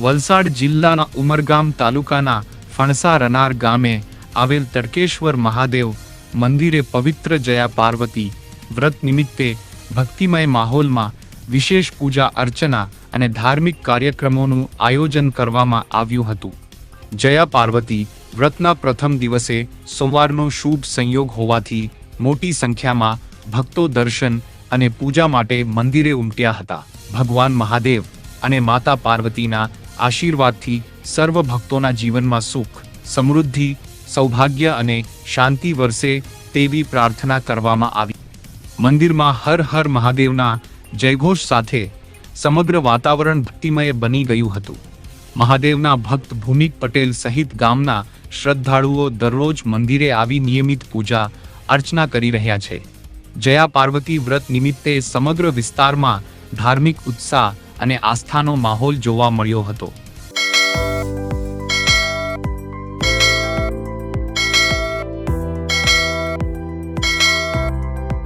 વલસાડ જિલ્લાના ઉમરગામ તાલુકાના ફણસા રનાર ગામે આવેલ તડકેશ્વર મહાદેવ મંદિરે પવિત્ર જયા પાર્વતી વ્રત નિમિત્તે ભક્તિમય માહોલમાં વિશેષ પૂજા અર્ચના અને ધાર્મિક કાર્યક્રમોનું આયોજન કરવામાં આવ્યું હતું. જયા પાર્વતી વ્રતના પ્રથમ દિવસે સોમવારનો શુભ સંયોગ હોવાથી મોટી સંખ્યામાં ભક્તો દર્શન અને પૂજા માટે મંદિરે ઉમટ્યા હતા. ભગવાન મહાદેવ અને માતા પાર્વતીના આશીર્વાદથી સર્વ ભક્તોના જીવનમાં સુખ, સમૃદ્ધિ, સૌભાગ્ય અને શાંતિ વરસે તેવી પ્રાર્થના કરવામાં આવી. મંદિરમાં હર હર મહાદેવના જયઘોષ સાથે સમગ્ર વાતાવરણ ભક્તિમય બની ગયું હતું. મહાદેવના ભક્ત ભૂમિક પટેલ સહિત ગામના શ્રદ્ધાળુઓ દરરોજ મંદિરે આવી નિયમિત પૂજા અર્ચના કરી રહ્યા છે. જયા પાર્વતી વ્રત નિમિત્તે સમગ્ર વિસ્તારમાં ધાર્મિક ઉત્સાહ અને આસ્થાનો માહોલ જોવા મળ્યો હતો.